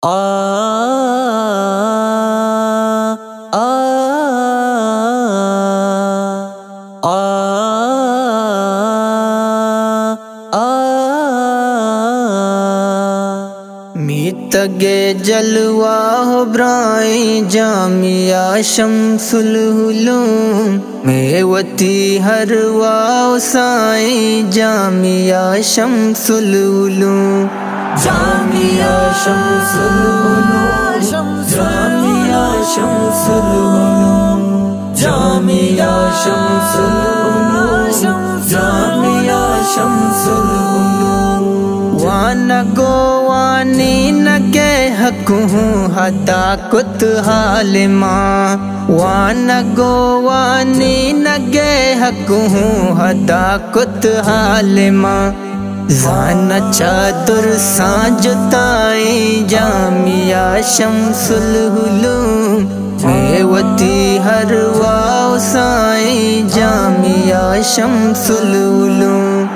آ آ آ میتگے جلوہ ہو برائیں جامعہ شمس العلوم میوتی ہر واو سائیں جامعہ شمس العلوم جامعہ شمس العلوم جامعہ شمس العلوم جامعہ شمس العلوم جامعہ شمس العلوم وانگو وانی نگے حق ہوں حتا کت حال ماں وانگو وانی نگے حق ہوں حتا کت حال ماں زانا چادر سانجتائیں جامعہ شمس العلوم میوتی ہر واو سائیں جامعہ شمس العلوم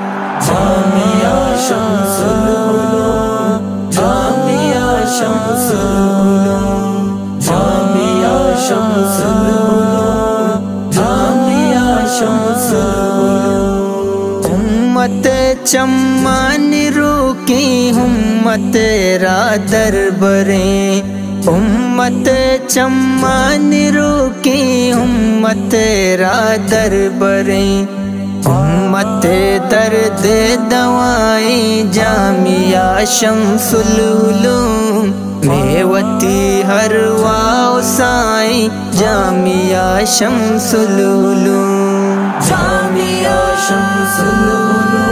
جامعہ شمس العلوم جامعہ شمس العلوم جامعہ شمس العلوم جامعہ شمس العلوم امت چمان روکی امت را در بریں امت چمان روکی امت را در بریں امت درد دوائیں جامعہ شمس العلوم میوتی ہر واو سائیں جامعہ شمس العلوم جامعہ شمس العلوم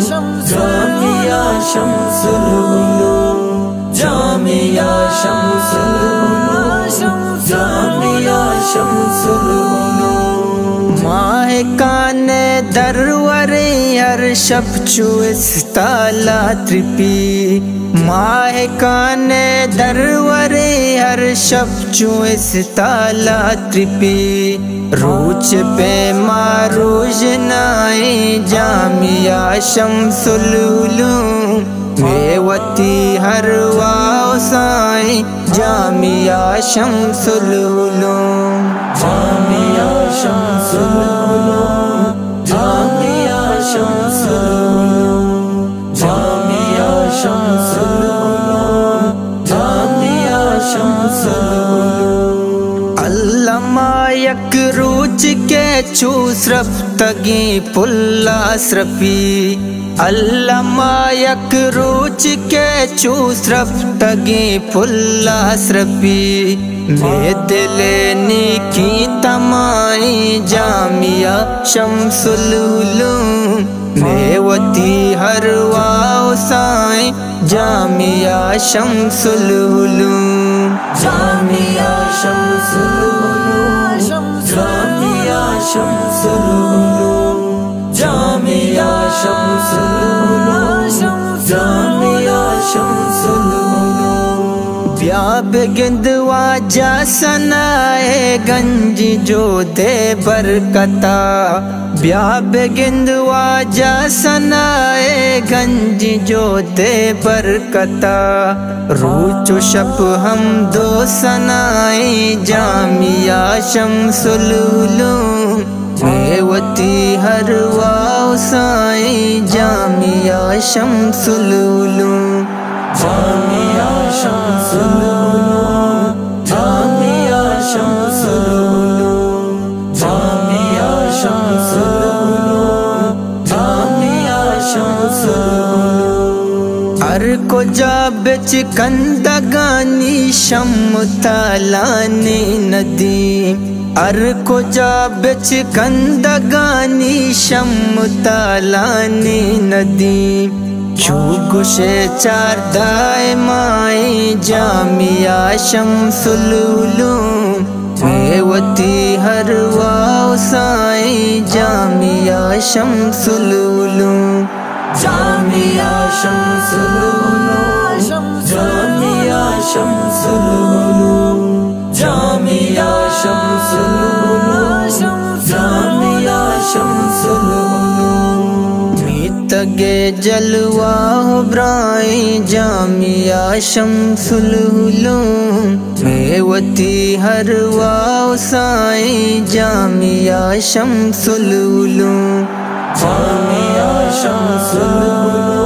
جامعہ شمس العلوم جامعہ شمس العلوم جامعہ شمس العلوم ماہ کان درور ہر شب چوس تالا ترپی ماہ کان درور ہر شب چوس تالا ترپی روچ پہ ماروج نائیں جامعہ شمس العلوم میوتی ہر واو سائیں جامعہ شمس العلوم جامعہ شمس العلوم جامعہ شمس العلوم جامعہ شمس العلوم جامعہ شمس العلوم علامہ یک روچ کے چوس رفتگی پلا سرپی علامہ یک روچ کے چوس رفتگی پلا سرپی میں دل نیکی تمائیں جامعہ شمس العلوم میوتی ہر واو سائیں جامعہ شمس العلوم جامعہ شمس العلوم جامعہ شمس العلوم جامعہ شمس العلوم جامعہ شمس العلوم بیاب گندوا جا سنائے گنج جو دے برکتا بیاب گندوا جا سنائے گنج جو دے برکتا روچ و شب ہم دو سنائیں جامعہ شمس العلوم میوتی ہر واو سائیں جامعہ شمس العلوم جامعہ شمس العلوم جامعہ شمس العلوم جامعہ شمس العلوم جامعہ شمس العلوم ہر کو جا بچ کندگانی شم تالانی ندی ہر کو جا بچ کندگانی شم تالانی ندی چوگشے چار دائمائیں جامعہ شمس العلوم میوتی ہر واو سائیں جامعہ شمس العلوم جامعہ شمس العلوم جامعہ شمس العلوم جامعہ شمس العلوم جامعہ شمس العلوم جلوہ ہو برائے جامعہ شمس العلوم میوتی ہر واو سائیں جامعہ شمس العلوم جامعہ شمس العلوم